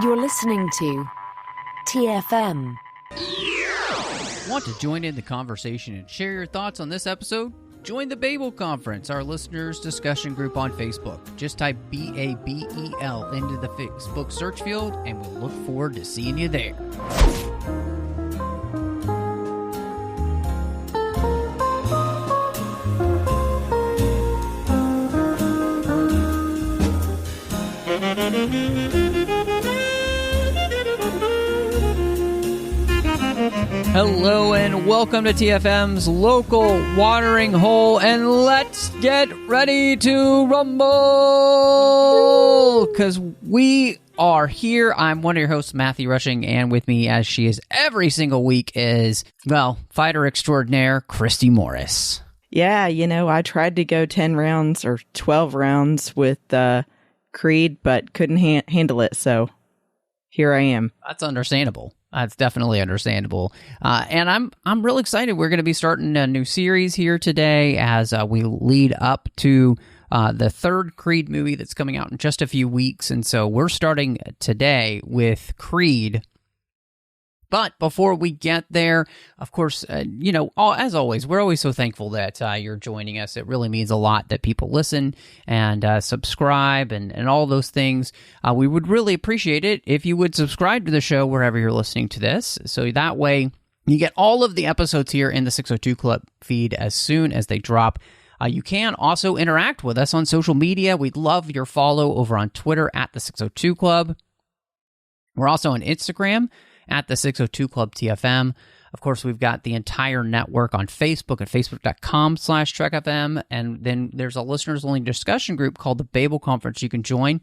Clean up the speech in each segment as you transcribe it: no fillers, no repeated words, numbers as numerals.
You're listening to TFM. Want to join in the conversation and share your thoughts on this episode? Join the Bellew Conference, our listeners' discussion group on Facebook. Just type BABEL into the Facebook search field, and we'll look forward to seeing you there. Hello and welcome to TFM's local watering hole, and let's get ready to rumble, because we are here. I'm one of your hosts, Matthew Rushing, and with me, as she is every single week, is, well, fighter extraordinaire, Christy Morris. Yeah, I tried to go 10 rounds or 12 rounds with Creed, but couldn't handle it, so here I am. That's understandable. That's definitely understandable. And I'm real excited. We're going to be starting a new series here today as we lead up to the third Creed movie that's coming out in just a few weeks. And so we're starting today with Creed. But before we get there, of course, as always, we're always so thankful that you're joining us. It really means a lot that people listen and subscribe and all those things. We would really appreciate it if you would subscribe to the show wherever you're listening to this. So that way you get all of the episodes here in the 602 Club feed as soon as they drop. You can also interact with us on social media. We'd love your follow over on Twitter at the 602 Club. We're also on Instagram at the 602 Club TFM. Of course, we've got the entire network on Facebook at facebook.com/TrekFM. And then there's a listeners-only discussion group called the Bellew Conference you can join.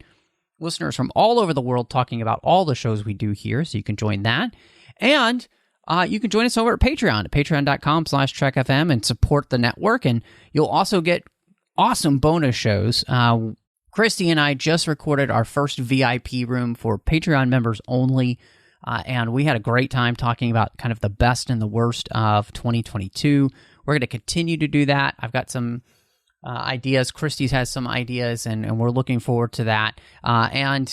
Listeners from all over the world talking about all the shows we do here, so you can join that. And you can join us over at Patreon, at patreon.com/TrekFM, and support the network. And you'll also get awesome bonus shows. Christy and I just recorded our first VIP room for Patreon members only. And we had a great time talking about kind of the best and the worst of 2022. We're going to continue to do that. I've got some ideas. Christy's has some ideas, and we're looking forward to that. And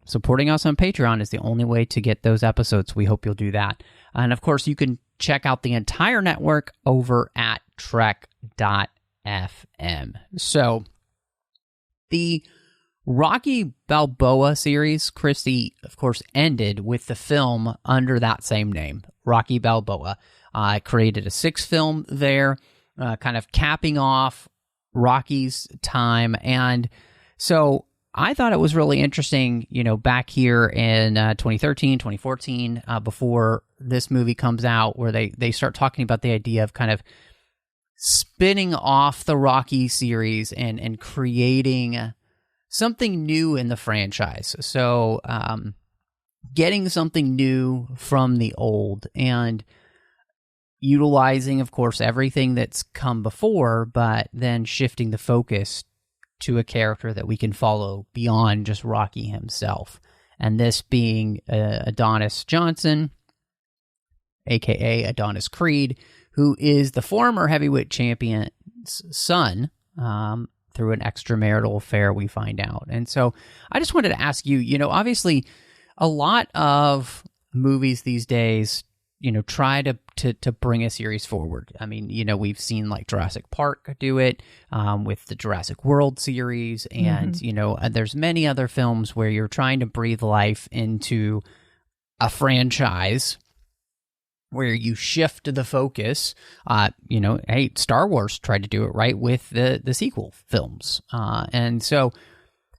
supporting us on Patreon is the only way to get those episodes. We hope you'll do that. And, of course, you can check out the entire network over at Trek.fm. So, the Rocky Balboa series, Christy, of course, ended with the film under that same name, Rocky Balboa. I created a 6th film there, kind of capping off Rocky's time. And so I thought it was really interesting, back here in 2013, 2014, before this movie comes out, where they start talking about the idea of kind of spinning off the Rocky series and creating something new in the franchise. So getting something new from the old and utilizing, of course, everything that's come before, but then shifting the focus to a character that we can follow beyond just Rocky himself. And this being Adonis Johnson, a.k.a. Adonis Creed, who is the former heavyweight champion's son, through an extramarital affair, we find out. And so I just wanted to ask you, obviously a lot of movies these days, try to bring a series forward. I mean, we've seen like Jurassic Park do it with the Jurassic World series. And, there's many other films where you're trying to breathe life into a franchise where you shift the focus. Hey, Star Wars tried to do it right with the sequel films. And so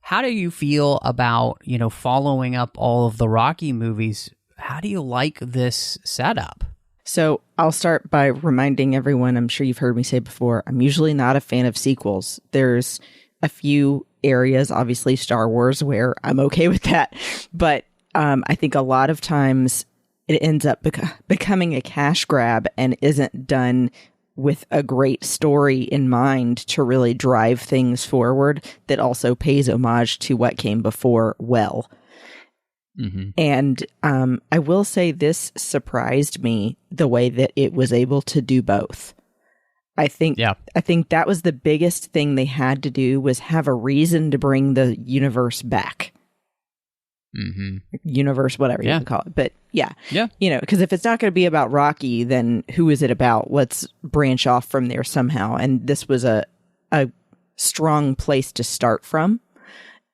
how do you feel about, following up all of the Rocky movies? How do you like this setup? So I'll start by reminding everyone, I'm sure you've heard me say before, I'm usually not a fan of sequels. There's a few areas, obviously Star Wars, where I'm okay with that. But I think a lot of times it ends up becoming a cash grab and isn't done with a great story in mind to really drive things forward that also pays homage to what came before well. Mm-hmm. And I will say this surprised me, the way that it was able to do both. I think that was the biggest thing they had to do, was have a reason to bring the universe back. universe, whatever you Yeah. can call it. But yeah, Yeah. because if it's not going to be about Rocky, then who is it about? Let's branch off from there somehow. And this was a strong place to start from.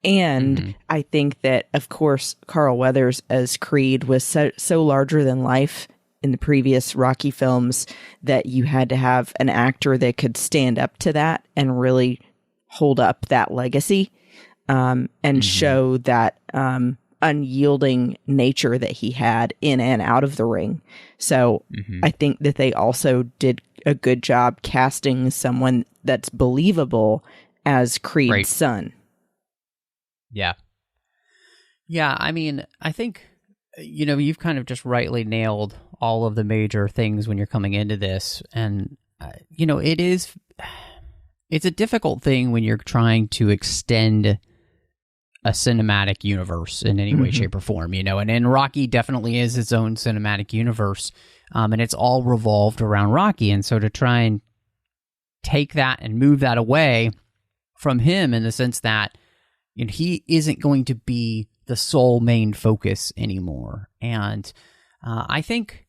And I think that, of course, Carl Weathers as Creed was so larger than life in the previous Rocky films that you had to have an actor that could stand up to that and really hold up that legacy, and show that unyielding nature that he had in and out of the ring. So I think that they also did a good job casting someone that's believable as Creed's son. Yeah. Yeah, I mean, I think, you've kind of just rightly nailed all of the major things when you're coming into this. And, it's a difficult thing when you're trying to extend a cinematic universe in any way, shape, or form, and Rocky definitely is its own cinematic universe. And it's all revolved around Rocky. And so to try and take that and move that away from him in the sense that he isn't going to be the sole main focus anymore. And I think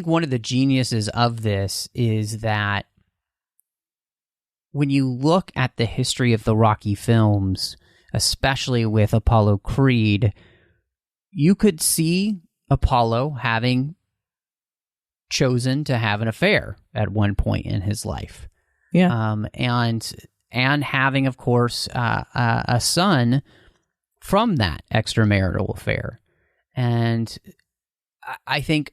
one of the geniuses of this is that when you look at the history of the Rocky films, especially with Apollo Creed, you could see Apollo having chosen to have an affair at one point in his life. Yeah. And having, of course, a son from that extramarital affair. And I think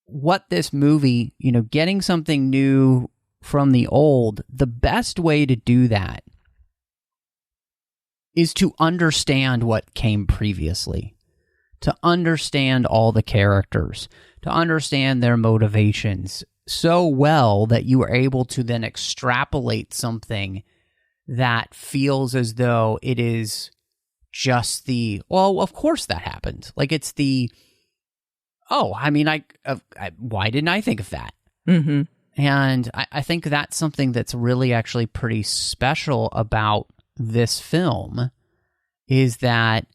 what this movie, getting something new from the old, the best way to do that is to understand what came previously, to understand all the characters, to understand their motivations so well that you are able to then extrapolate something that feels as though it is just of course that happened. Like it's why didn't I think of that? Mm-hmm. And I think that's something that's really actually pretty special about this film is that,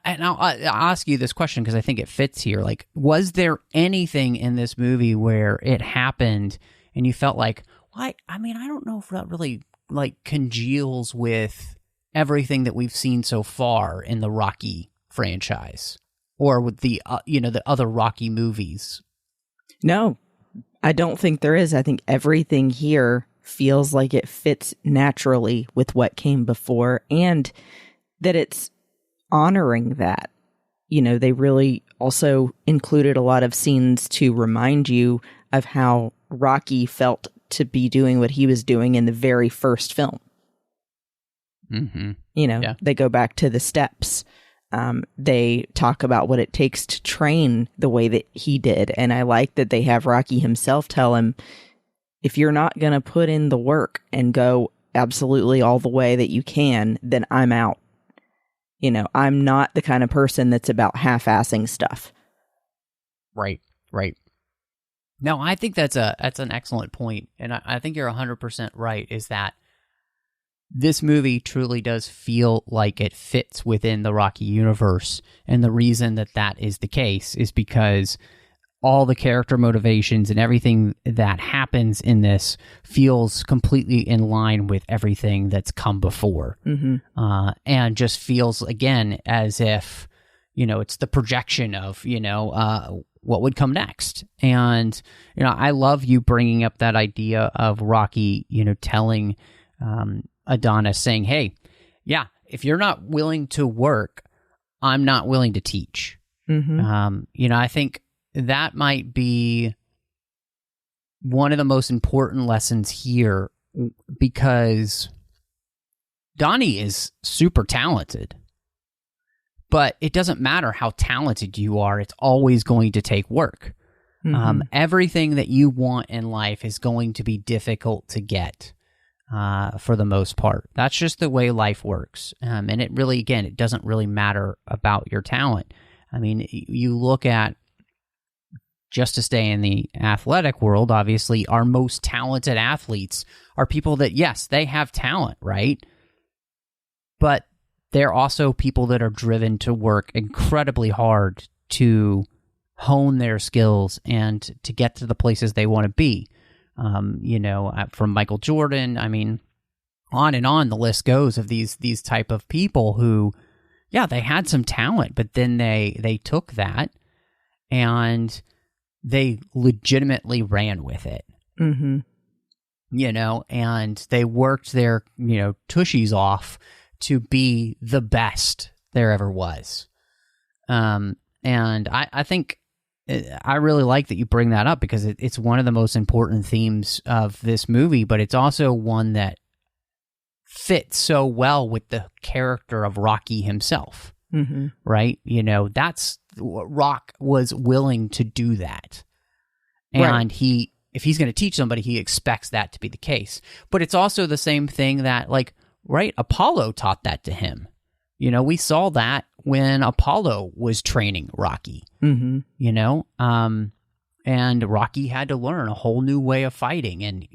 and I'll ask you this question because I think it fits here. Like, was there anything in this movie where it happened and you felt like, why? I mean, I don't know if that really congeals with everything that we've seen so far in the Rocky franchise or with the the other Rocky movies. No, I don't think there is. I think everything here feels like it fits naturally with what came before and that it's honoring that. They really also included a lot of scenes to remind you of how Rocky felt to be doing what he was doing in the very first film. Yeah. They go back to the steps. They talk about what it takes to train the way that he did. And I like that they have Rocky himself tell him, if you're not going to put in the work and go absolutely all the way that you can, then I'm out. I'm not the kind of person that's about half-assing stuff. Right. No, I think that's an excellent point. And I think you're 100% right, is that this movie truly does feel like it fits within the Rocky universe. And the reason that is the case is because all the character motivations and everything that happens in this feels completely in line with everything that's come before. And just feels, again, as if, it's the projection of, what would come next. And, I love you bringing up that idea of Rocky, telling Adonis, saying, hey, yeah, if you're not willing to work, I'm not willing to teach. I think that might be one of the most important lessons here, because Donnie is super talented, but it doesn't matter how talented you are. It's always going to take work. Everything that you want in life is going to be difficult to get. For the most part. That's just the way life works. And it really, again, it doesn't really matter about your talent. I mean, you look at, just to stay in the athletic world, obviously, our most talented athletes are people that, yes, they have talent, right? but they're also people that are driven to work incredibly hard to hone their skills and to get to the places they want to be. From Michael Jordan, I mean, on and on the list goes of these type of people who, yeah, they had some talent, but then they took that and they legitimately ran with it. Mm-hmm. And they worked their, tushies off to be the best there ever was. And I think I really like that you bring that up because it's one of the most important themes of this movie, but it's also one that fits so well with the character of Rocky himself, right? That's Rock was willing to do that. And right. If he's going to teach somebody, he expects that to be the case. But it's also the same thing that, Apollo taught that to him. We saw that when Apollo was training Rocky, and Rocky had to learn a whole new way of fighting. And,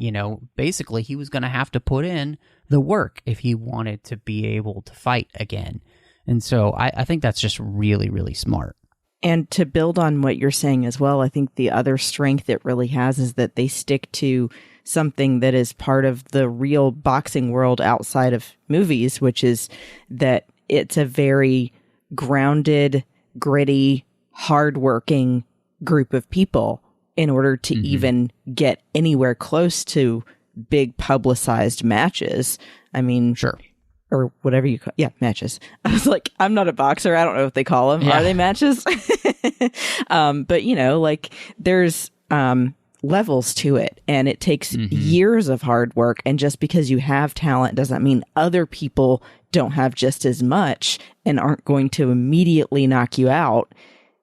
basically he was going to have to put in the work if he wanted to be able to fight again. And so I think that's just really, really smart. And to build on what you're saying as well, I think the other strength it really has is that they stick to something that is part of the real boxing world outside of movies, which is that it's a very grounded, gritty, hardworking group of people in order to even get anywhere close to big publicized matches. I mean, sure. Or whatever you call, matches. I was like, I'm not a boxer. I don't know what they call them. Yeah. Are they matches? But there's levels to it, and it takes years of hard work. And just because you have talent doesn't mean other people don't have just as much and aren't going to immediately knock you out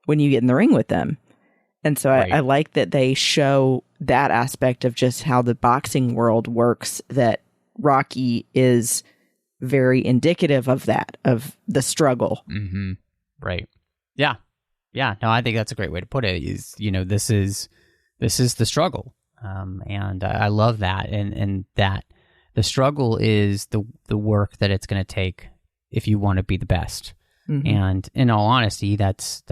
when you get in the ring with them. And so right. I like that they show that aspect of just how the boxing world works, that Rocky is very indicative of that, of the struggle. Mm-hmm. Right. Yeah. Yeah. No, I think that's a great way to put it is, this is the struggle. And I love that. And that the struggle is the work that it's going to take if you want to be the best. And in all honesty, that's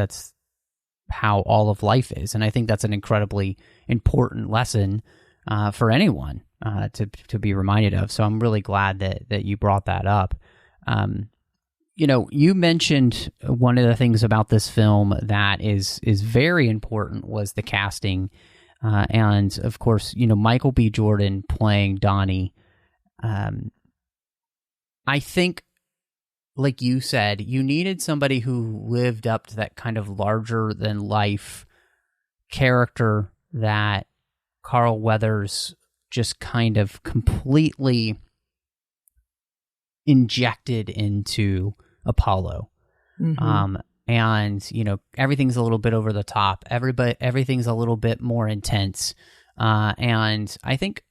how all of life is. And I think that's an incredibly important lesson for anyone to be reminded of. So I'm really glad that you brought that up. You mentioned one of the things about this film that is very important was the casting. And of course, Michael B. Jordan playing Donnie. I think, like you said, you needed somebody who lived up to that kind of larger than life character that Carl Weathers just kind of completely injected into Apollo. And, everything's a little bit over the top. Everything's a little bit more intense. And I think,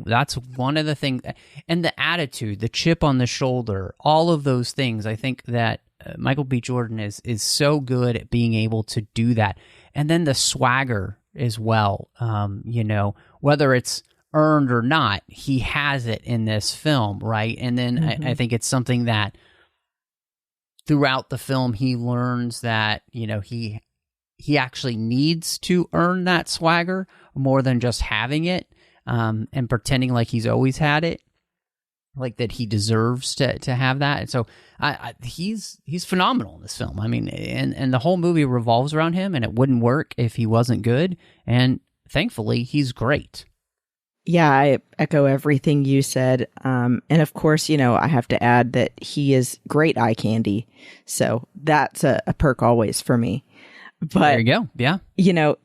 that's one of the things. And the attitude, the chip on the shoulder, all of those things, I think that Michael B. Jordan is so good at being able to do that. And then the swagger as well, whether it's earned or not, he has it in this film, right? And then I think it's something that throughout the film he learns that he actually needs to earn that swagger more than just having it and pretending like he's always had it, like that he deserves to have that. And so he's phenomenal in this film. I mean, and the whole movie revolves around him, and it wouldn't work if he wasn't good. And thankfully, he's great. Yeah, I echo everything you said. And of course, I have to add that he is great eye candy. So that's a perk always for me. But there you go. Yeah.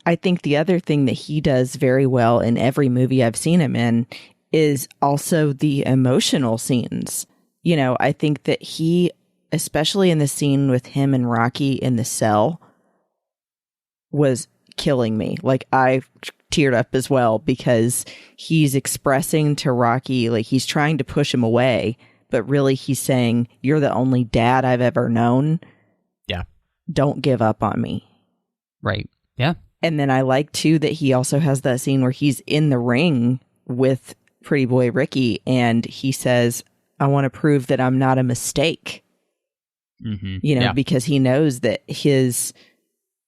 I think the other thing that he does very well in every movie I've seen him in is also the emotional scenes. I think that he, especially in the scene with him and Rocky in the cell, was killing me. Like, I teared up as well because he's expressing to Rocky, like, he's trying to push him away, but really he's saying, "You're the only dad I've ever known. Yeah. Don't give up on me." Right. Yeah. And then I like too that he also has that scene where he's in the ring with Pretty Boy Ricky and he says, I want to prove that I'm not a mistake. Because he knows that his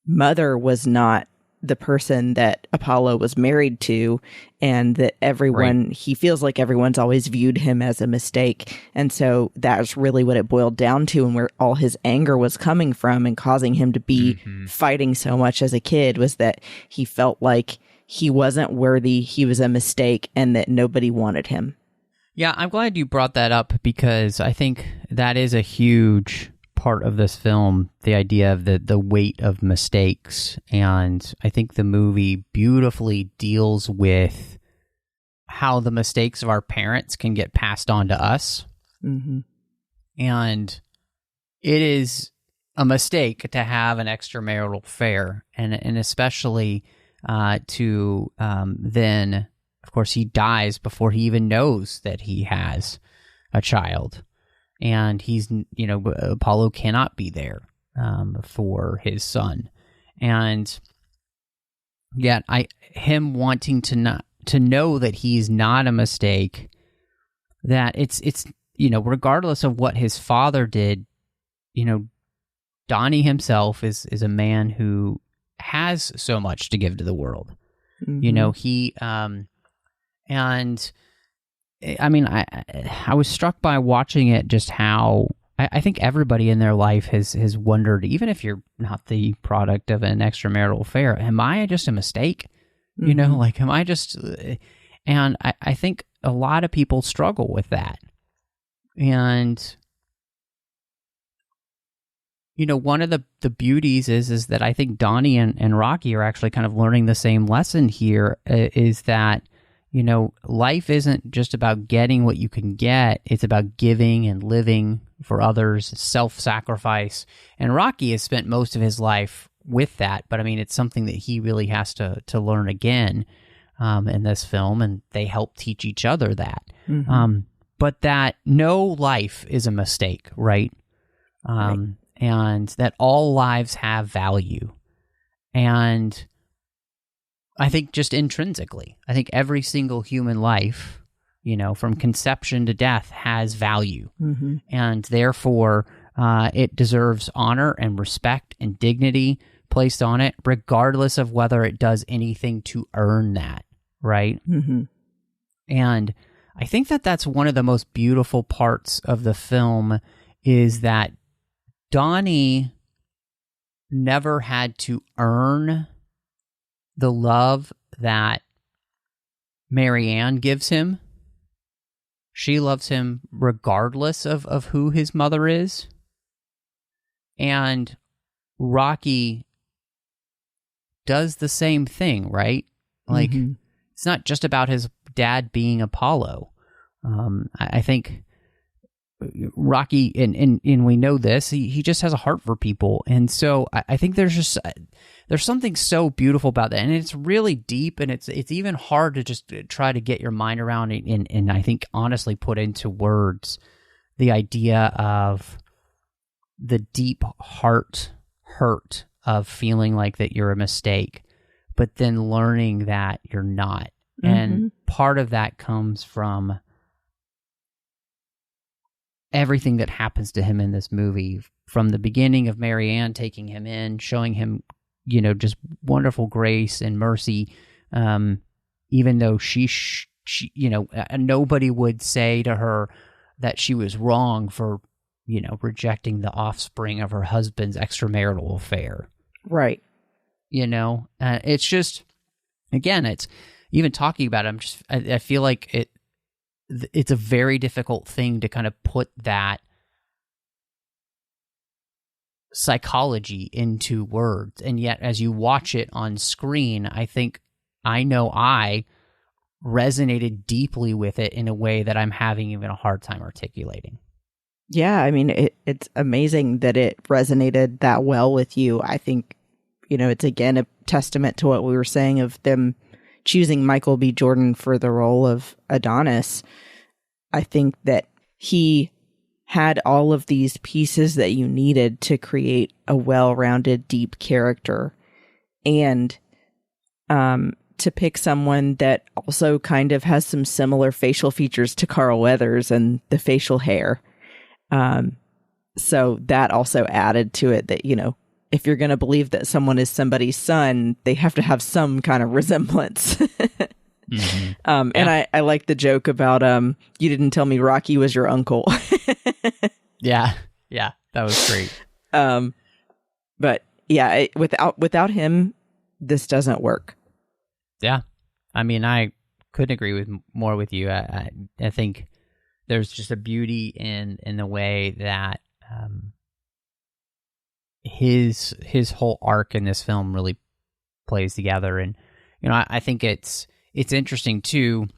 mother was not the person that Apollo was married to, and that everyone, he feels like everyone's always viewed him as a mistake. And so that's really what it boiled down to, and where all his anger was coming from and causing him to be fighting so much as a kid, was that he felt like he wasn't worthy, he was a mistake, and that nobody wanted him. Yeah, I'm glad you brought that up, because I think that is a huge part of this film, the idea of the weight of mistakes. And I think the movie beautifully deals with how the mistakes of our parents can get passed on to us. And it is a mistake to have an extramarital affair, and especially to then, of course, he dies before he even knows that he has a child. And he's, Apollo cannot be there for his son. And yet him wanting to know that he's not a mistake, that it's regardless of what his father did, Donnie himself is a man who has so much to give to the world. He and I mean, I was struck by watching it, just how I think everybody in their life has wondered, even if you're not the product of an extramarital affair, am I just a mistake? Am I just... And I think a lot of people struggle with that. And, one of the beauties is that I think Donnie and Rocky are actually kind of learning the same lesson here, is that life isn't just about getting what you can get. It's about giving and living for others, self-sacrifice. And Rocky has spent most of his life with that, but I mean, it's something that he really has to learn again in this film, and they help teach each other that. But that no life is a mistake, right? And that all lives have value. And I think just intrinsically, I think every single human life, from conception to death, has value. And therefore, it deserves honor and respect and dignity placed on it, regardless of whether it does anything to earn that, right? And I think that that's one of the most beautiful parts of the film, is that Donnie never had to earn the love that Marianne gives him. She loves him regardless of who his mother is. And Rocky does the same thing, right? Like, it's not just about his dad being Apollo. I think Rocky, and we know this, he just has a heart for people. And so I think there's something so beautiful about that. And it's really deep, and it's even hard to just try to get your mind around it, and I think honestly put into words the idea of the deep heart hurt of feeling like that you're a mistake, but then learning that you're not. And part of that comes from everything that happens to him in this movie, from the beginning of Marianne taking him in, showing him, just wonderful grace and mercy, even though she nobody would say to her that she was wrong for, rejecting the offspring of her husband's extramarital affair. Right. It's just, again, it's even talking about it, I feel like it's a very difficult thing to kind of put that psychology into words. And yet, as you watch it on screen, I know I resonated deeply with it in a way that I'm having even a hard time articulating. Yeah, I mean, it's amazing that it resonated that well with you. I think, it's again a testament to what we were saying of them choosing Michael B. Jordan for the role of Adonis. I think that he had all of these pieces that you needed to create a well-rounded, deep character. And to pick someone that also kind of has some similar facial features to Carl Weathers and the facial hair. So that also added to it that, if you're going to believe that someone is somebody's son, they have to have some kind of resemblance. And I like the joke about, you didn't tell me Rocky was your uncle. Yeah, that was great. But yeah, without him, this doesn't work. Yeah, I mean, I couldn't agree more with you. I think there's just a beauty in the way that his whole arc in this film really plays together, and I think it's interesting too.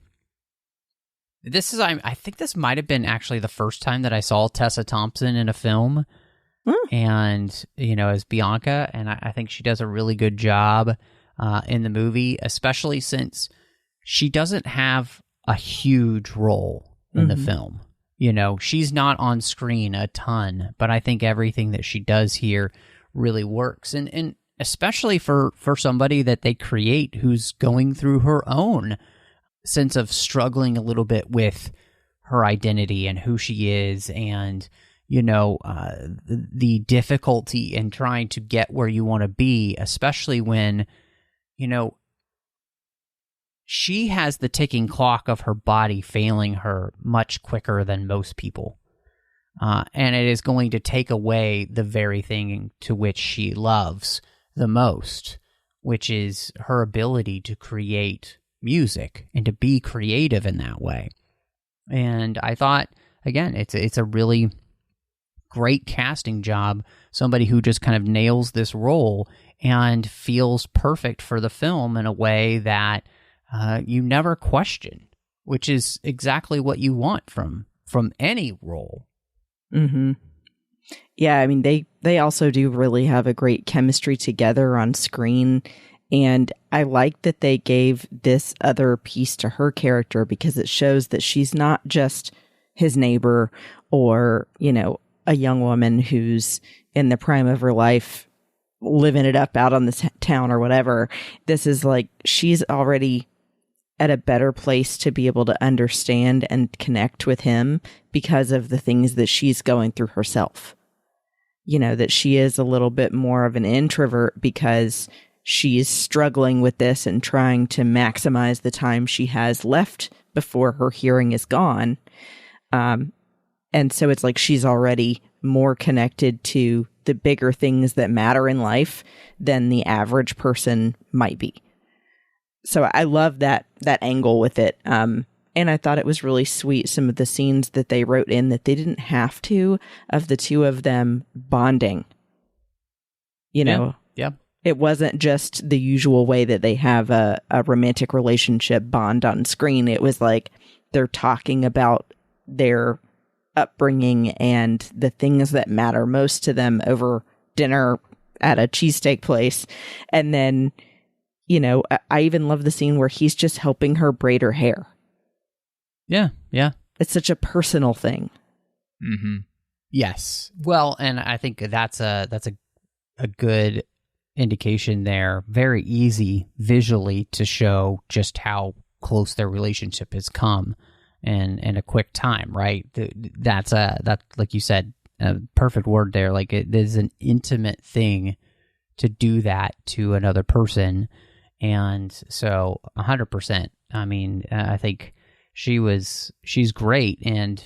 I think this might have been actually the first time that I saw Tessa Thompson in a film, and as Bianca, and I think she does a really good job in the movie, especially since she doesn't have a huge role in the film. She's not on screen a ton, but I think everything that she does here really works, and especially for somebody that they create who's going through her own sense of struggling a little bit with her identity and who she is, and the difficulty in trying to get where you want to be, especially when she has the ticking clock of her body failing her much quicker than most people, and it is going to take away the very thing to which she loves the most, which is her ability to create music and to be creative in that way. And I thought, again, it's a really great casting job, somebody who just kind of nails this role and feels perfect for the film in a way that you never question, which is exactly what you want from any role. Yeah, I mean, they also do really have a great chemistry together on screen. And I like that they gave this other piece to her character, because it shows that she's not just his neighbor or, a young woman who's in the prime of her life, living it up out on the town or whatever. This is like, she's already at a better place to be able to understand and connect with him because of the things that she's going through herself. That she is a little bit more of an introvert because she's struggling with this and trying to maximize the time she has left before her hearing is gone. And so it's like she's already more connected to the bigger things that matter in life than the average person might be. So I love that angle with it. And I thought it was really sweet, some of the scenes that they wrote in that they didn't have to, of the two of them bonding. Yeah. It wasn't just the usual way that they have a romantic relationship bond on screen. It was like they're talking about their upbringing and the things that matter most to them over dinner at a cheesesteak place. And then, I even love the scene where he's just helping her braid her hair. Yeah. It's such a personal thing. Yes. Well, and I think that's a good indication there. Very easy visually to show just how close their relationship has come in a quick time, right? That's like you said, a perfect word there. Like, it is an intimate thing to do that to another person. And so 100%. I mean, I think she's great. And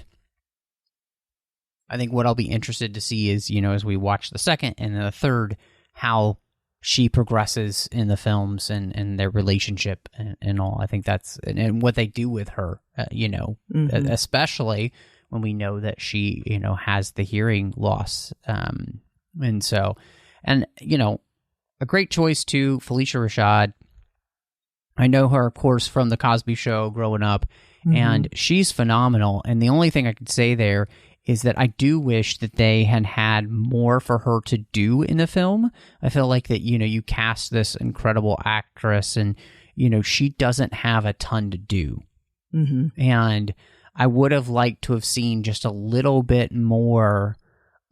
I think what I'll be interested to see is, as we watch the second and the third, how she progresses in the films and their relationship and all. I think that's, and what they do with her, especially when we know that she, has the hearing loss. And so, and, a great choice too, Phylicia Rashad. I know her, of course, from The Cosby Show growing up, and she's phenomenal. And the only thing I could say there is that I do wish that they had more for her to do in the film. I feel like that, you cast this incredible actress and, she doesn't have a ton to do. And I would have liked to have seen just a little bit more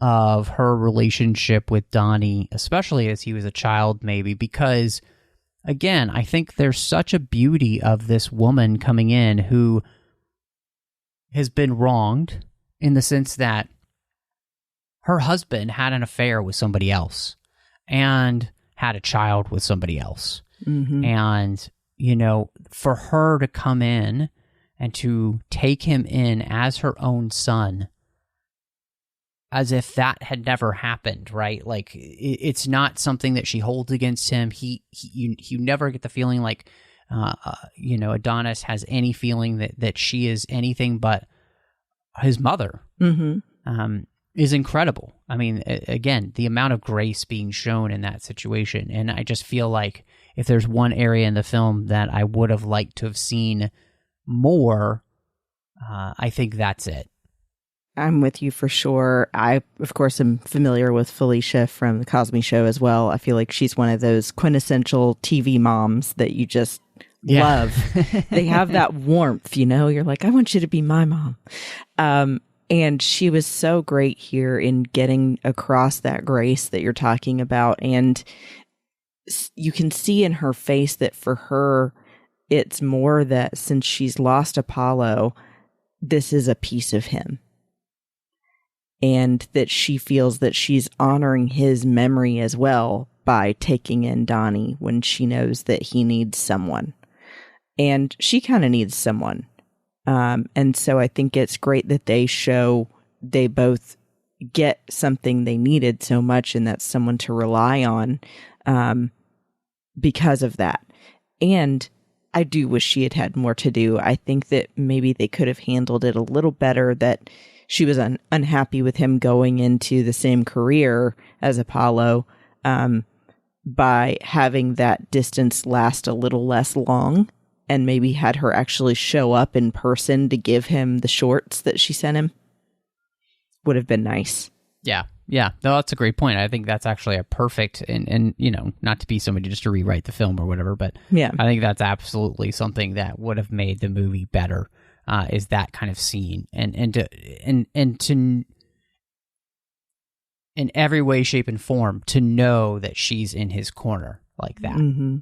of her relationship with Donnie, especially as he was a child, maybe, because again, I think there's such a beauty of this woman coming in who has been wronged in the sense that her husband had an affair with somebody else and had a child with somebody else. Mm-hmm. And, you know, for her to come in and to take him in as her own son, as if that had never happened, right? Like, it's not something that she holds against him. You never get the feeling like, you know, Adonis has any feeling that she is anything but his mother. Mm-hmm. Is incredible. I mean, again, the amount of grace being shown in that situation. And I just feel like if there's one area in the film that I would have liked to have seen more, I think that's it. I'm with you for sure. I, of course, am familiar with Phylicia from The Cosby Show as well. I feel like she's one of those quintessential TV moms that you just love. They have that warmth, you know? You're like, I want you to be my mom. And she was so great here in getting across that grace that you're talking about. And you can see in her face that for her, it's more that since she's lost Apollo, this is a piece of him. And that she feels that she's honoring his memory as well by taking in Donnie when she knows that he needs someone. And she kind of needs someone. And so I think it's great that they both get something they needed so much, and that's someone to rely on because of that. And I do wish she had had more to do. I think that maybe they could have handled it a little better, that she was unhappy with him going into the same career as Apollo by having that distance last a little less long. And maybe had her actually show up in person to give him the shorts that she sent him. Would have been nice. Yeah. No, that's a great point. I think that's actually a perfect, and you know, not to be somebody just to rewrite the film or whatever, but yeah, I think that's absolutely something that would have made the movie better. Is that kind of scene, and to in every way, shape, and form to know that she's in his corner like that. Mm-hmm.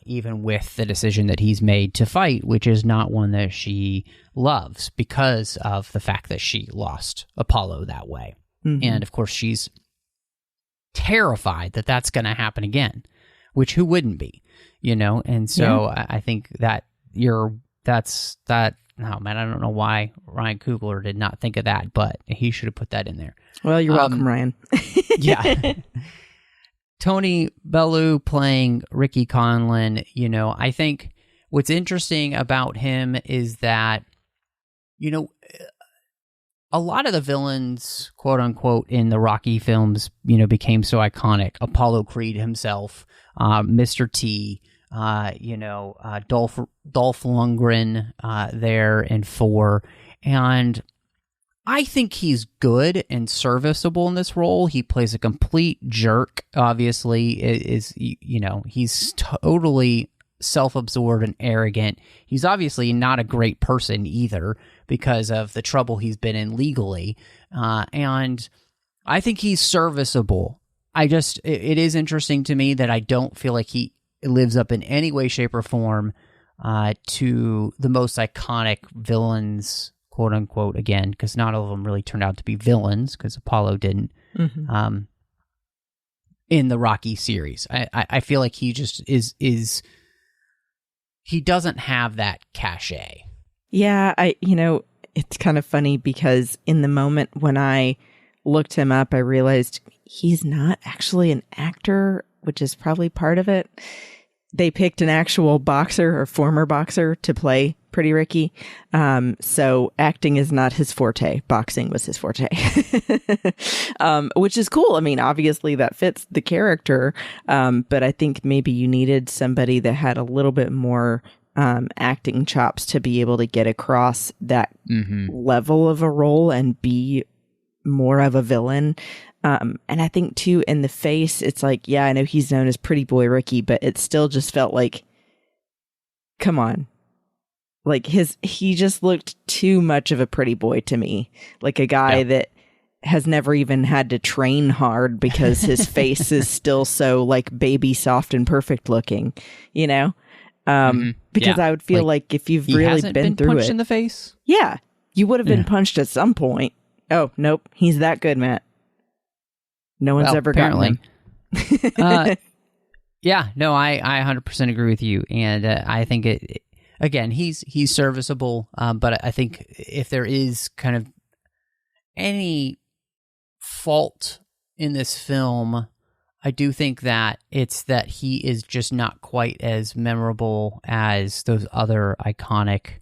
Even with the decision that he's made to fight, which is not one that she loves because of the fact that she lost Apollo that way. Mm-hmm. And of course, she's terrified that that's going to happen again, which who wouldn't be, you know? And so I think that oh man, I don't know why Ryan Coogler did not think of that, but he should have put that in there. Well, you're welcome, Ryan. Yeah. Tony Bellew playing Ricky Conlon, you know, I think what's interesting about him is that, you know, a lot of the villains, quote unquote, in the Rocky films, you know, became so iconic. Apollo Creed himself, Mr. T, you know, Dolph Lundgren there in 4. And I think he's good and serviceable in this role. He plays a complete jerk, obviously, you know, he's totally self-absorbed and arrogant. He's obviously not a great person either because of the trouble he's been in legally. And I think he's serviceable. It is interesting to me that I don't feel like he lives up in any way, shape, or form to the most iconic villains, quote unquote, again, because not all of them really turned out to be villains, because Apollo didn't, in the Rocky series. I feel like he just is he doesn't have that cachet. Yeah, it's kind of funny because in the moment when I looked him up, I realized he's not actually an actor, which is probably part of it. They picked an actual boxer or former boxer to play Pretty Ricky. So acting is not his forte. Boxing was his forte, which is cool. I mean, obviously that fits the character. But I think maybe you needed somebody that had a little bit more acting chops to be able to get across that level of a role and be more of a villain. And I think too, in the face, it's like, yeah, I know he's known as Pretty Boy Ricky, but it still just felt like, come on. Like he just looked too much of a pretty boy to me. Like a guy that has never even had to train hard because his face is still so like baby soft and perfect looking, you know? Because I would feel like if you've really been through punched it in the face. Yeah, you would have been punched at some point. Oh, nope. He's that good, Matt. No one's ever gotten him. Yeah, no, I 100% agree with you. And I think, again, he's serviceable. But I think if there is kind of any fault in this film, I do think that it's that he is just not quite as memorable as those other iconic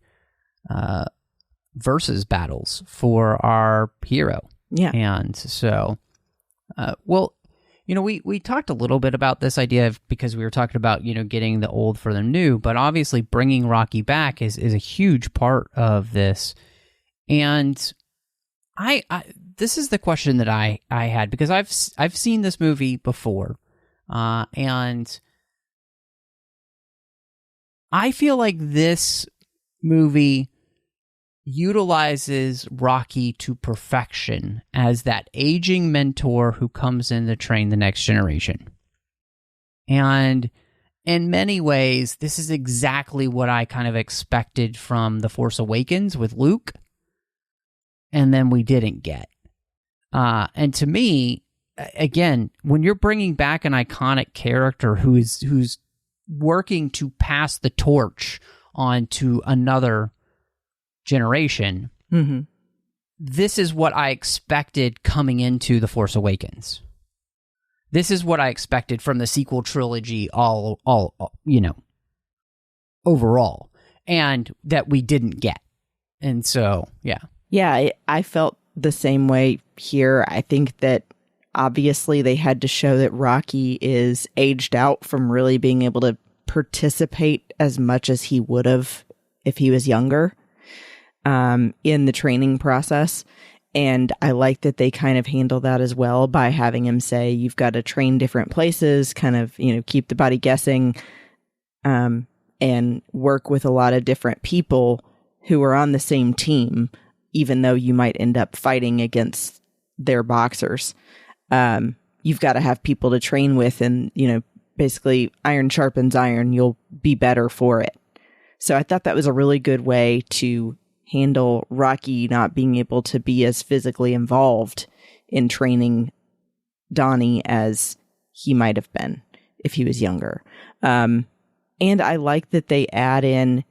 versus battles for our hero. Yeah. And so, well, you know, we talked a little bit about this idea of, because we were talking about, you know, getting the old for the new, but obviously bringing Rocky back is a huge part of this. And I this is the question that I had, because I've seen this movie before, and I feel like this movie utilizes Rocky to perfection as that aging mentor who comes in to train the next generation. And in many ways, this is exactly what I kind of expected from The Force Awakens with Luke, and then we didn't get. And to me, again, when you're bringing back an iconic character who's working to pass the torch on to another generation, this is what I expected coming into The Force Awakens. This is what I expected from the sequel trilogy all you know, overall, and that we didn't get. And so, yeah. Yeah, I felt the same way here. I think that obviously they had to show that Rocky is aged out from really being able to participate as much as he would have if he was younger in the training process. And I like that they kind of handle that as well by having him say, you've got to train different places, kind of, you know, keep the body guessing, and work with a lot of different people who are on the same team, even though you might end up fighting against their boxers. You've got to have people to train with, and, you know, basically iron sharpens iron, you'll be better for it. So I thought that was a really good way to handle Rocky not being able to be as physically involved in training Donnie as he might have been if he was younger. And I like that they add in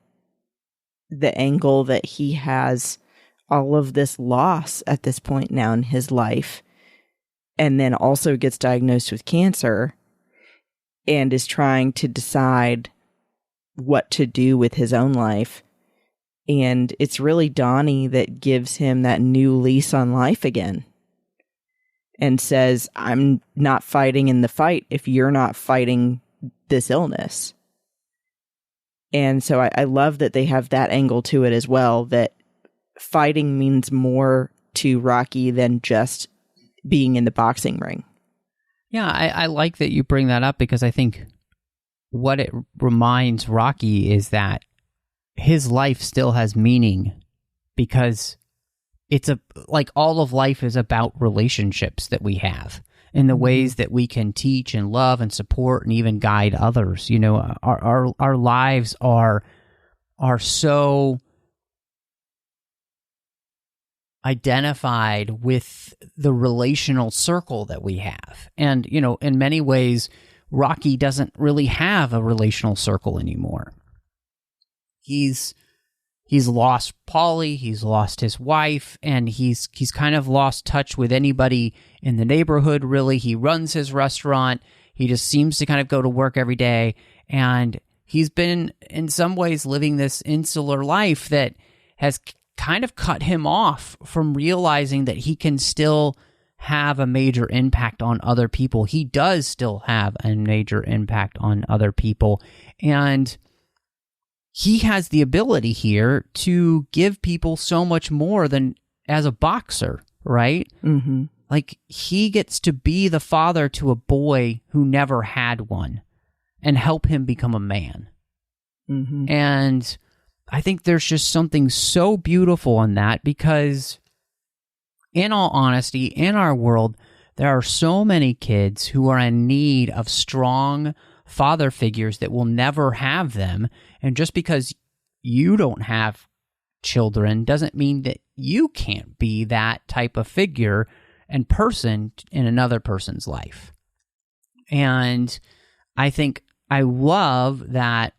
the angle that he has all of this loss at this point now in his life, and then also gets diagnosed with cancer and is trying to decide what to do with his own life. And it's really Donnie that gives him that new lease on life again and says, I'm not fighting in the fight if you're not fighting this illness. And so I love that they have that angle to it as well, that fighting means more to Rocky than just being in the boxing ring. Yeah, I like that you bring that up, because I think what it reminds Rocky is that his life still has meaning, because it's like all of life is about relationships that we have and the ways that we can teach and love and support and even guide others. You know, our lives are so identified with the relational circle that we have. And, you know, in many ways, Rocky doesn't really have a relational circle anymore. He's lost Paulie, he's lost his wife, and he's kind of lost touch with anybody in the neighborhood, really. He runs his restaurant. He just seems to kind of go to work every day. And he's been, in some ways, living this insular life that has kind of cut him off from realizing that he can still have a major impact on other people. He does still have a major impact on other people. And he has the ability here to give people so much more than as a boxer, right? Mm-hmm. Like, he gets to be the father to a boy who never had one and help him become a man. Mm-hmm. And I think there's just something so beautiful in that, because in all honesty, in our world, there are so many kids who are in need of strong father figures that will never have them. And just because you don't have children doesn't mean that you can't be that type of figure and person in another person's life. And I think I love that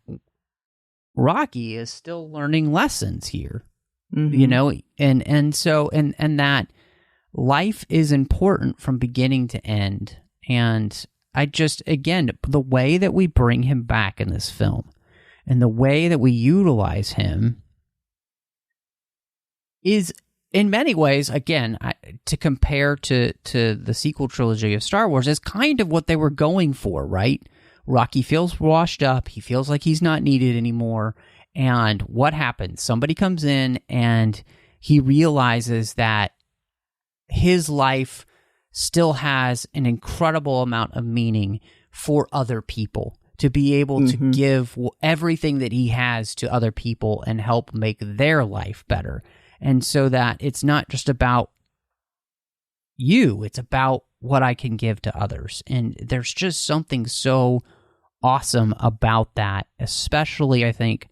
Rocky is still learning lessons here, you know, and so that life is important from beginning to end. And I just, again, the way that we bring him back in this film and the way that we utilize him is, in many ways, again, to compare to the sequel trilogy of Star Wars, is kind of what they were going for, right? Rocky feels washed up. He feels like he's not needed anymore. And what happens? Somebody comes in and he realizes that his life still has an incredible amount of meaning for other people, to be able to give everything that he has to other people and help make their life better. And so that it's not just about you, it's about what I can give to others. And there's just something so awesome about that, especially, I think,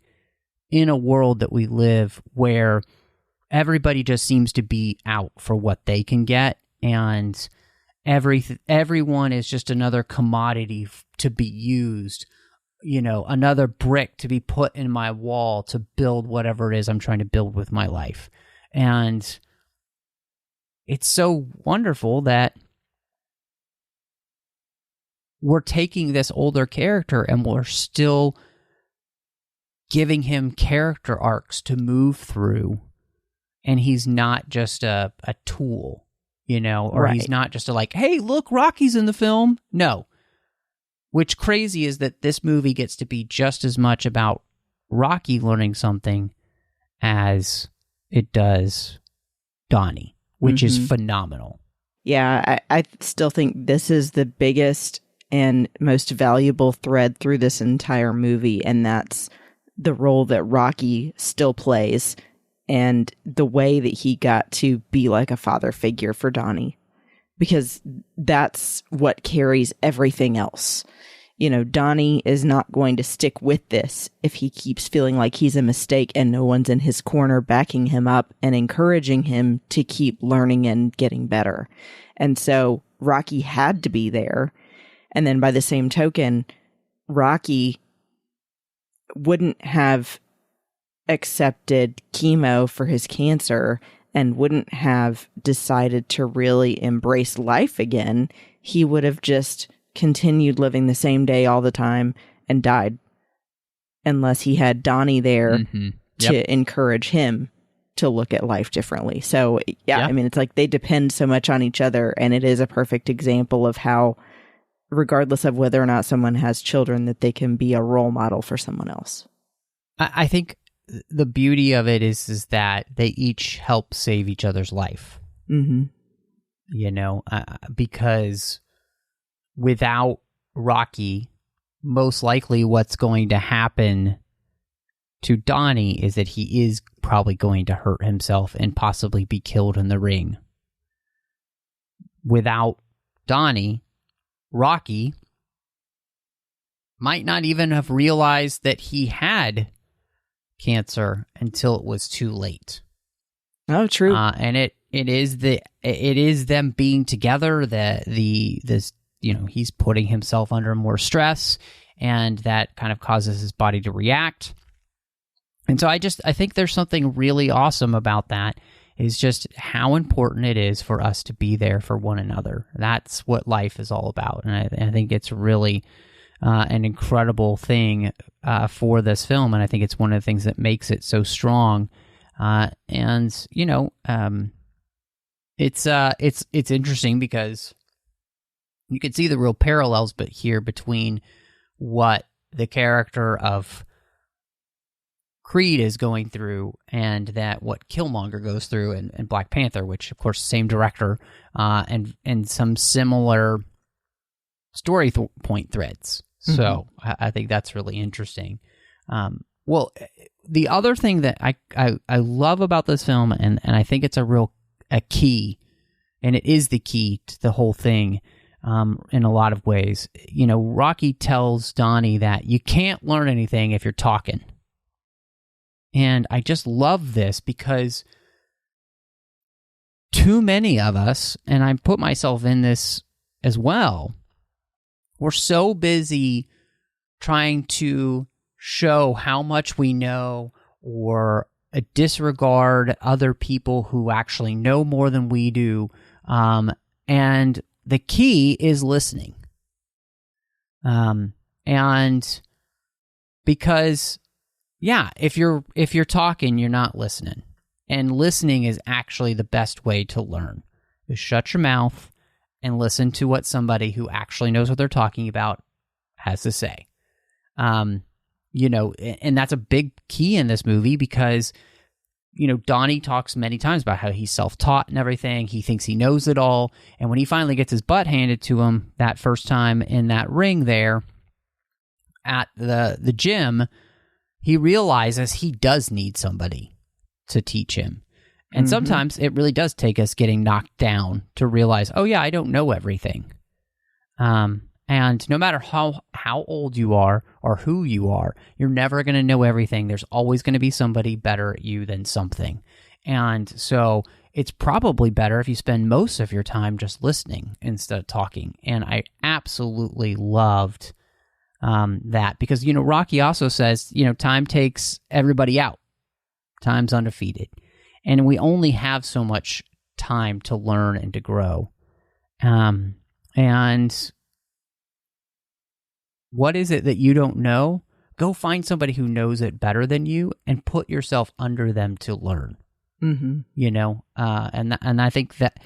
in a world that we live where everybody just seems to be out for what they can get, and everyone is just another commodity to be used, you know, another brick to be put in my wall to build whatever it is I'm trying to build with my life. And it's so wonderful that we're taking this older character and we're still giving him character arcs to move through. And he's not just a tool, you know, or he's not just like, hey, look, Rocky's in the film. No. Which crazy is that this movie gets to be just as much about Rocky learning something as it does Donnie, which is phenomenal. Yeah, I still think this is the biggest and most valuable thread through this entire movie, and that's the role that Rocky still plays and the way that he got to be like a father figure for Donnie, because that's what carries everything else. You know, Donnie is not going to stick with this if he keeps feeling like he's a mistake and no one's in his corner backing him up and encouraging him to keep learning and getting better. And so Rocky had to be there. And then by the same token, Rocky wouldn't have accepted chemo for his cancer and wouldn't have decided to really embrace life again. He would have just continued living the same day all the time and died, unless he had Donnie there to encourage him to look at life differently. So yeah, I mean, it's like they depend so much on each other, and it is a perfect example of how, regardless of whether or not someone has children, that they can be a role model for someone else. I think the beauty of it is that they each help save each other's life. You know, because without Rocky, most likely what's going to happen to Donnie is that he is probably going to hurt himself and possibly be killed in the ring. Without Donnie, Rocky might not even have realized that he had cancer until it was too late. Oh, true. And it is them being together that this, you know, he's putting himself under more stress, and that kind of causes his body to react. And so I think there's something really awesome about that, is just how important it is for us to be there for one another. That's what life is all about. And I think it's really an incredible thing for this film. And I think it's one of the things that makes it so strong. And, you know, it's interesting because you can see the real parallels here between what the character of Creed is going through and that what Killmonger goes through in Black Panther, which of course same director, and some similar story point threads. So I think that's really interesting. Well, the other thing that I love about this film, and I think it's a key and it is the key to the whole thing in a lot of ways. Rocky tells Donnie that you can't learn anything if you're talking. And I just love this because too many of us, and I put myself in this as well, we're so busy trying to show how much we know or disregard other people who actually know more than we do. And the key is listening. And because, if you're talking, you're not listening. And listening is actually the best way to learn. Just shut your mouth and listen to what somebody who actually knows what they're talking about has to say. And that's a big key in this movie because, Donnie talks many times about how he's self-taught and everything. He thinks he knows it all. And when he finally gets his butt handed to him that first time in that ring there at the gym, he realizes he does need somebody to teach him. And sometimes it really does take us getting knocked down to realize, oh yeah, I don't know everything. And no matter how old you are or who you are, you're never going to know everything. There's always going to be somebody better at you than something. And so it's probably better if you spend most of your time just listening instead of talking. And I absolutely loved that because, Rocky also says, time takes everybody out. Time's undefeated. And we only have so much time to learn and to grow. And what is it that you don't know? Go find somebody who knows it better than you and put yourself under them to learn. And I think that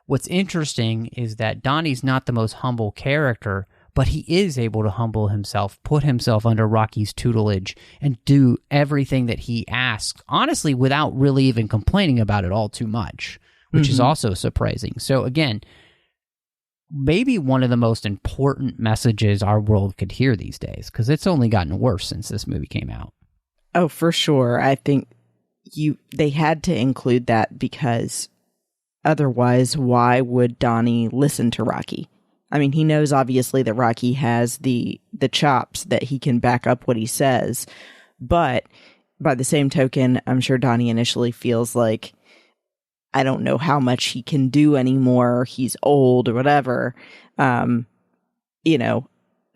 what's interesting is that Donnie's not the most humble character, but he is able to humble himself, put himself under Rocky's tutelage, and do everything that he asks, honestly, without really even complaining about it all too much, which is also surprising. So again, maybe one of the most important messages our world could hear these days, because it's only gotten worse since this movie came out. Oh, for sure. I think they had to include that because otherwise, why would Donnie listen to Rocky? I mean, he knows obviously that Rocky has the chops that he can back up what he says, but by the same token, I'm sure Donnie initially feels like, I don't know how much he can do anymore. He's old or whatever.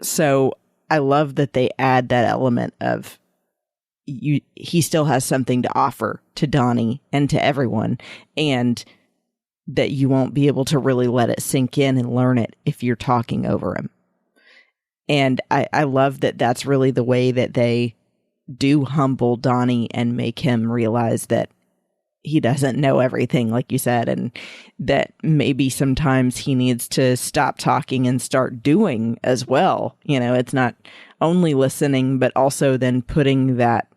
So I love that they add that element of he still has something to offer to Donnie and to everyone, and that you won't be able to really let it sink in and learn it if you're talking over him. And I love that that's really the way that they do humble Donnie and make him realize that he doesn't know everything, like you said, and that maybe sometimes he needs to stop talking and start doing as well. It's not only listening, but also then putting that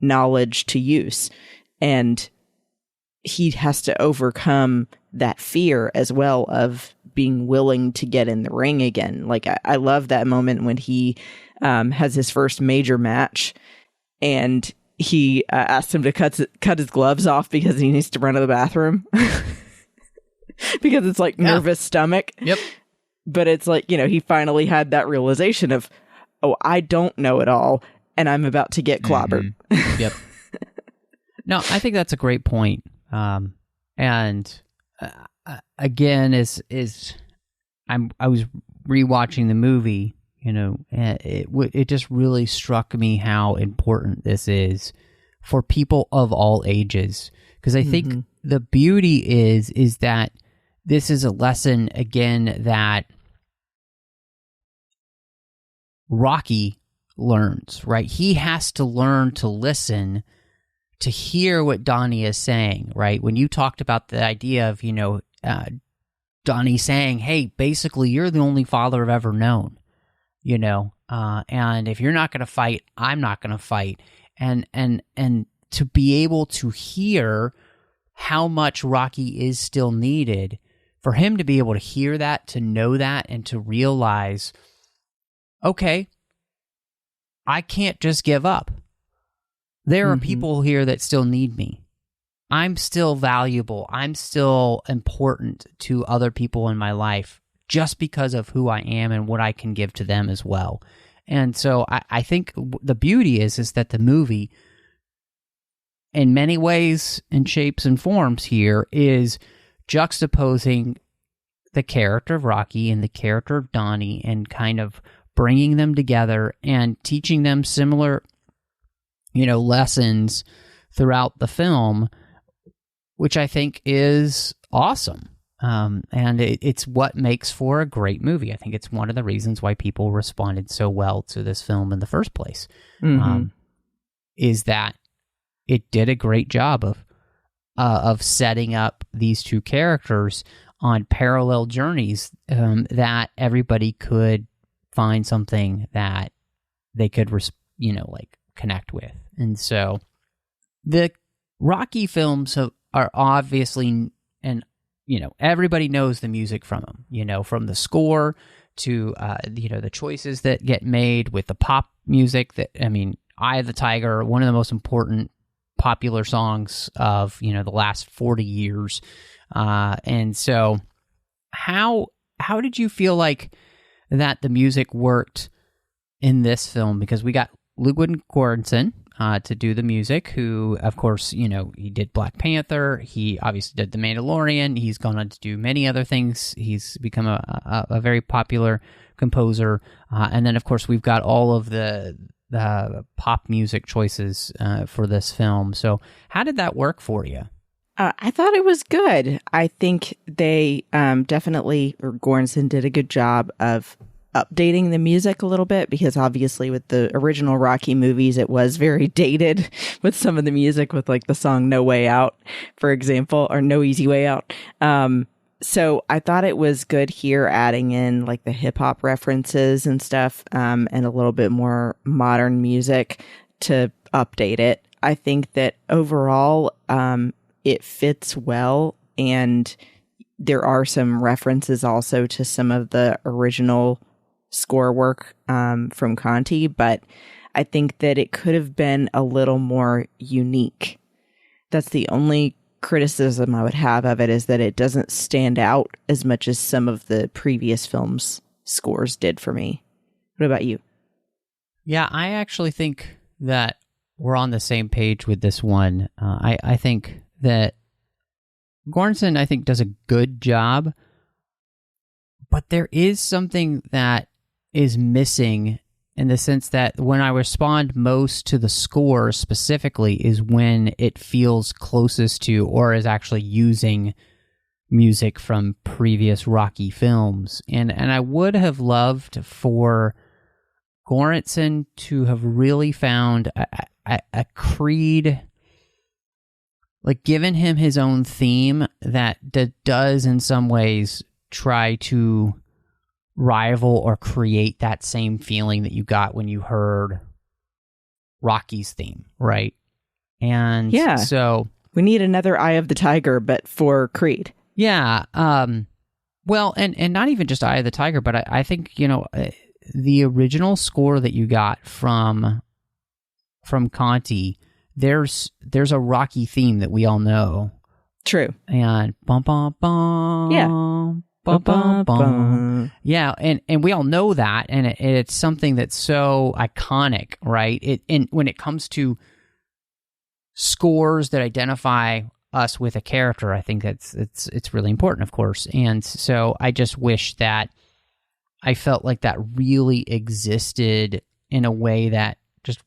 knowledge to use. And he has to overcome that fear as well of being willing to get in the ring again. Like, I love that moment when he has his first major match and he asked him to cut his gloves off because he needs to run to the bathroom because it's like nervous stomach. Yep. But it's like, he finally had that realization of, oh, I don't know it all and I'm about to get clobbered. Yep. No, I think that's a great point. And again, I was rewatching the movie, it just really struck me how important this is for people of all ages. Because I think the beauty is that this is a lesson, again, that Rocky learns, right? He has to learn to listen to hear what Donnie is saying, right? When you talked about the idea of, Donnie saying, hey, basically, you're the only father I've ever known, and if you're not going to fight, I'm not going to fight. And to be able to hear how much Rocky is still needed, for him to be able to hear that, to know that, and to realize, okay, I can't just give up. There are people here that still need me. I'm still valuable. I'm still important to other people in my life just because of who I am and what I can give to them as well. And so I think the beauty is that the movie, in many ways and shapes and forms here, is juxtaposing the character of Rocky and the character of Donnie and kind of bringing them together and teaching them similar, lessons throughout the film, which I think is awesome. And it's what makes for a great movie. I think it's one of the reasons why people responded so well to this film in the first place, is that it did a great job of setting up these two characters on parallel journeys that everybody could find something that they could, connect with. And so the Rocky films are obviously, and everybody knows the music from them, from the score to, the choices that get made with the pop music Eye of the Tiger, one of the most important popular songs of, the last 40 years. And so how did you feel like that the music worked in this film? Because we got Ludwig Göransson to do the music, who, of course, he did Black Panther. He obviously did The Mandalorian. He's gone on to do many other things. He's become a very popular composer. And then, of course, we've got all of the pop music choices for this film. So how did that work for you? I thought it was good. I think they Göransson did a good job of updating the music a little bit, because obviously with the original Rocky movies, it was very dated with some of the music, with like the song No Way Out, for example, or No Easy Way Out. So I thought it was good here, adding in like the hip hop references and stuff, and a little bit more modern music to update it. I think that overall, it fits well, and there are some references also to some of the original score work from Conti, but I think that it could have been a little more unique. That's the only criticism I would have of it, is that it doesn't stand out as much as some of the previous films' scores did for me. What about you? Yeah, I actually think that we're on the same page with this one. I think that Göransson, I think, does a good job, but there is something that is missing, in the sense that when I respond most to the score specifically is when it feels closest to, or is actually using music from previous Rocky films. And I would have loved for Göransson to have really found a Creed, like given him his own theme that does in some ways try to rival or create that same feeling that you got when you heard Rocky's theme, right? And yeah, so we need another Eye of the Tiger, but for Creed. Yeah. Well, and not even just Eye of the Tiger, but I think, the original score that you got from Conti, there's a Rocky theme that we all know. True. And bum bum bum. Yeah. Bum, bum, bum. Yeah, and we all know that, and it's something that's so iconic, right? And when it comes to scores that identify us with a character, I think it's really important, of course. And so I just wish that I felt like that really existed in a way that just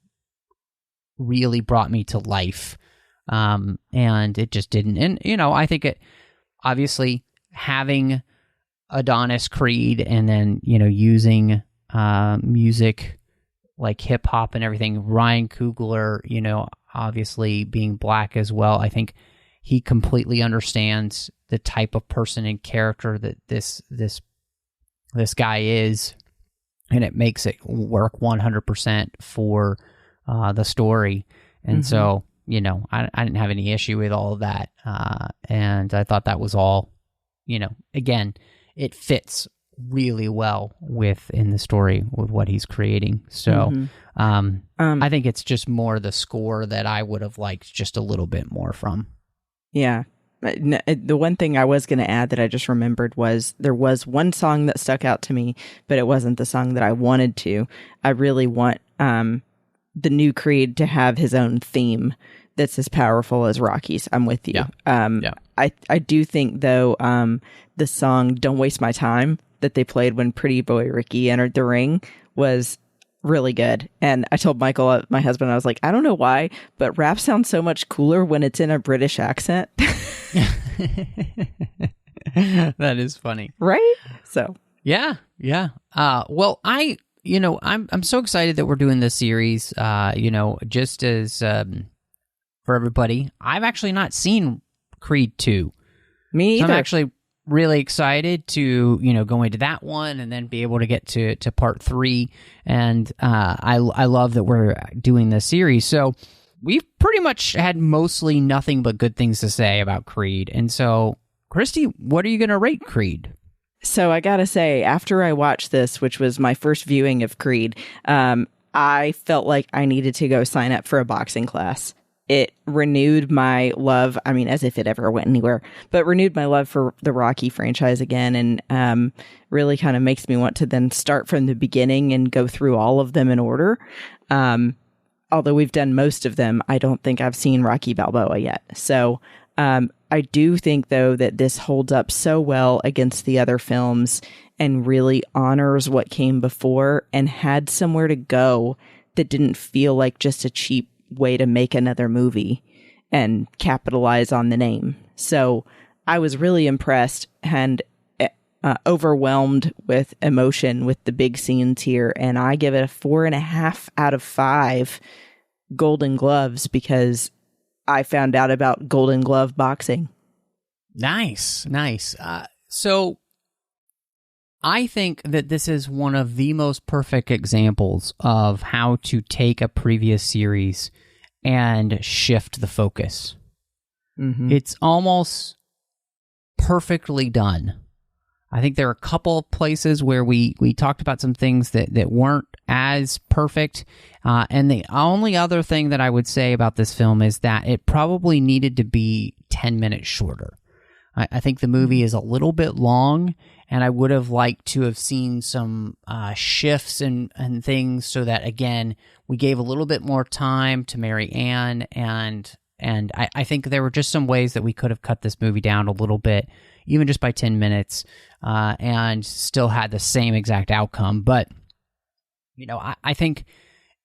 really brought me to life, and it just didn't. And I think it obviously having Adonis Creed and then using music like hip hop and everything, Ryan Coogler obviously being black as well, I think he completely understands the type of person and character that this guy is, and it makes it work 100% for the story. And so I didn't have any issue with all of that, and I thought that was all again, it fits really well in the story with what he's creating. So I think it's just more the score that I would have liked just a little bit more from. Yeah. The one thing I was going to add that I just remembered was there was one song that stuck out to me, but it wasn't the song that I wanted to. I really want the new Creed to have his own theme that's as powerful as Rocky's. I'm with you. Yeah. I do think, though, the song Don't Waste My Time that they played when Pretty Boy Ricky entered the ring was really good. And I told Michael, my husband, I was like, I don't know why, but rap sounds so much cooler when it's in a British accent. That is funny. Right? So. Yeah. Well, I'm so excited that we're doing this series. Just as for everybody, I've actually not seen Creed 2. Me either. So I'm actually really excited to, go into that one and then be able to get to part 3. And I love that we're doing this series. So we've pretty much had mostly nothing but good things to say about Creed. And so, Christy, what are you going to rate Creed? So I got to say, after I watched this, which was my first viewing of Creed, I felt like I needed to go sign up for a boxing class. It renewed my love, I mean, as if it ever went anywhere, but renewed my love for the Rocky franchise again, and really kind of makes me want to then start from the beginning and go through all of them in order. Although we've done most of them, I don't think I've seen Rocky Balboa yet. So I do think, though, that this holds up so well against the other films and really honors what came before and had somewhere to go that didn't feel like just a cheap way to make another movie and capitalize on the name. So I was really impressed and overwhelmed with emotion with the big scenes here. And I give it a 4.5 out of 5 Golden Gloves because I found out about Golden Glove boxing. Nice. So I think that this is one of the most perfect examples of how to take a previous series and shift the focus. Mm-hmm. It's almost perfectly done. I think there are a couple of places where we talked about some things that weren't as perfect. And the only other thing that I would say about this film is that it probably needed to be 10 minutes shorter. I think the movie is a little bit long, and I would have liked to have seen some shifts and things so that, again, we gave a little bit more time to Mary Ann, and I think there were just some ways that we could have cut this movie down a little bit, even just by 10 minutes, and still had the same exact outcome. But, I think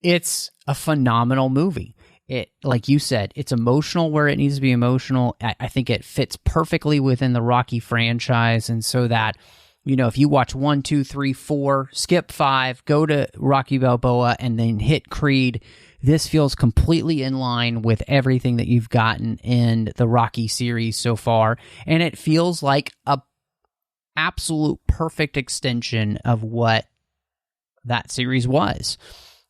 it's a phenomenal movie. It, like you said, it's emotional where it needs to be emotional. I think it fits perfectly within the Rocky franchise. And so that, if you watch 1, 2, 3, 4, skip 5, go to Rocky Balboa, and then hit Creed, this feels completely in line with everything that you've gotten in the Rocky series so far. And it feels like a absolute perfect extension of what that series was.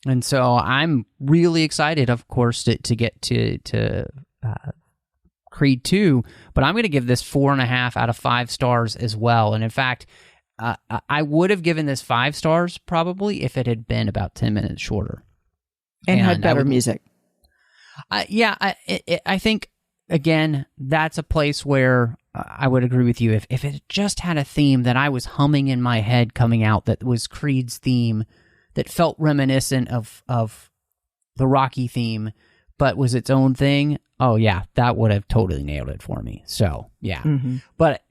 And so I'm really excited, of course, to get to Creed 2, but I'm going to give this 4.5 out of 5 stars as well. And in fact, I would have given this 5 stars probably if it had been about 10 minutes shorter. And had better music. I think, again, that's a place where I would agree with you. If it just had a theme that I was humming in my head coming out that was Creed's theme, that felt reminiscent of the Rocky theme, but was its own thing, oh yeah, that would have totally nailed it for me. So, yeah. Mm-hmm. But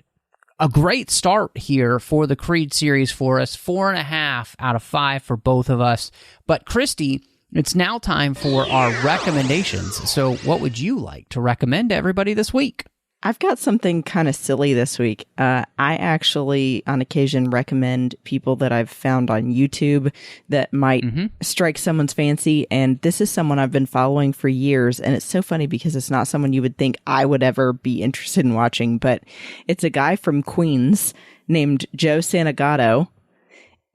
a great start here for the Creed series for us. 4.5 out of 5 for both of us. But Christy, it's now time for our recommendations. So what would you like to recommend to everybody this week? I've got something kind of silly this week. I actually, on occasion, recommend people that I've found on YouTube that might strike someone's fancy. And this is someone I've been following for years. And it's so funny because it's not someone you would think I would ever be interested in watching. But it's a guy from Queens named Joe Santagato.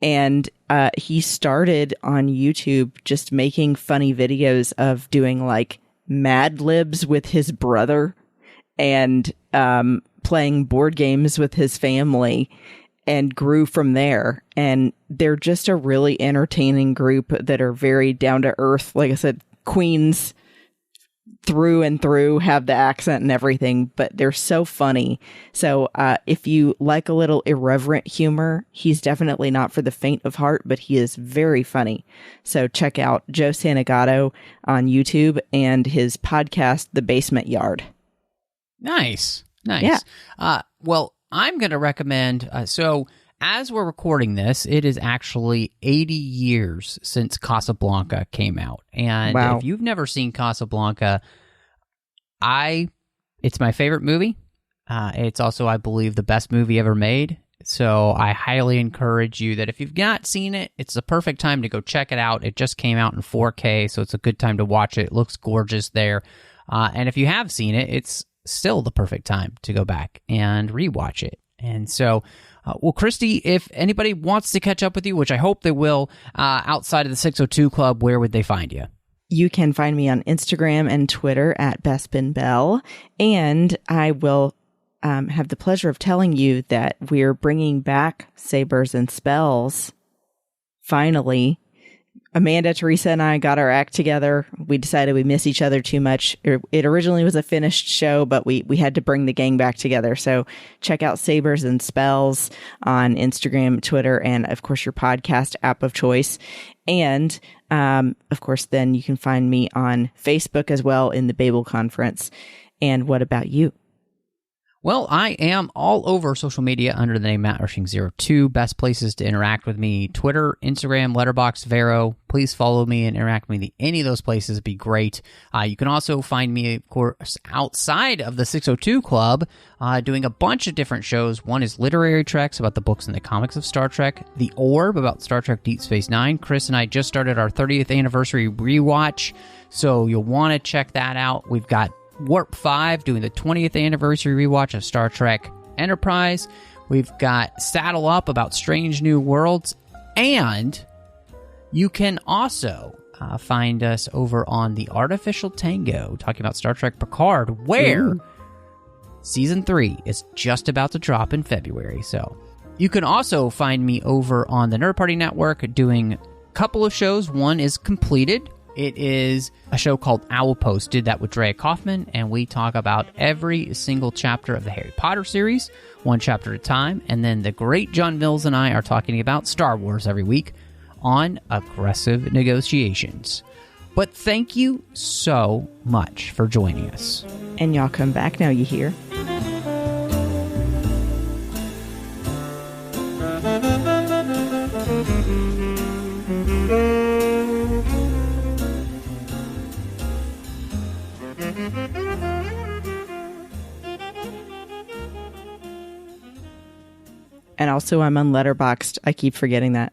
And he started on YouTube just making funny videos of doing like Mad Libs with his brother and playing board games with his family, and grew from there. And they're just a really entertaining group that are very down to earth. Like I said, Queens through and through have the accent and everything, but they're so funny. So if you like a little irreverent humor, he's definitely not for the faint of heart, but he is very funny. So check out Joe Santagato on YouTube and his podcast, The Basement Yard. Nice. Yeah. Well, I'm going to recommend, so as we're recording this, it is actually 80 years since Casablanca came out. And Wow. if you've never seen Casablanca, it's my favorite movie. It's also, I believe, the best movie ever made. So I highly encourage you that if you've not seen it, it's the perfect time to go check it out. It just came out in 4K, so it's a good time to watch it. It looks gorgeous there. And if you have seen it, it's still the perfect time to go back and rewatch it. And so, well, Christy, if anybody wants to catch up with you, which I hope they will, outside of the 602 Club, where would they find you? You can find me on Instagram and Twitter at BestBinBell, and I will have the pleasure of telling you that we're bringing back Sabers and Spells. Finally, Amanda, Teresa, and I got our act together. We decided we miss each other too much. It originally was a finished show, but we had to bring the gang back together. So check out Sabers and Spells on Instagram, Twitter, and of course your podcast app of choice. And of course, then you can find me on Facebook as well in the Babel Conference. And what about you? Well, I am all over social media under the name Matt Rushing02. Best places to interact with me: Twitter, Instagram, Letterboxd, Vero. Please follow me and interact with me. Any of those places would be great. You can also find me, of course, outside of the 602 Club, doing a bunch of different shows. One is Literary Treks, about the books and the comics of Star Trek. The Orb, about Star Trek Deep Space Nine. Chris and I just started our 30th anniversary rewatch, so you'll want to check that out. We've got Warp 5 doing the 20th anniversary rewatch of Star Trek Enterprise. We've got Saddle Up about Strange New Worlds. And you can also find us over on The Artificial Tango, talking about Star Trek Picard, where Season 3 is just about to drop in February. So you can also find me over on the Nerd Party Network doing a couple of shows. One is completed. It is a show called Owl Post. Did that with Drea Kaufman, and we talk about every single chapter of the Harry Potter series, one chapter at a time. And then the great John Mills and I are talking about Star Wars every week on Aggressive Negotiations. But thank you so much for joining us. And y'all come back now, you hear? And also, I'm on Letterboxd. I keep forgetting that.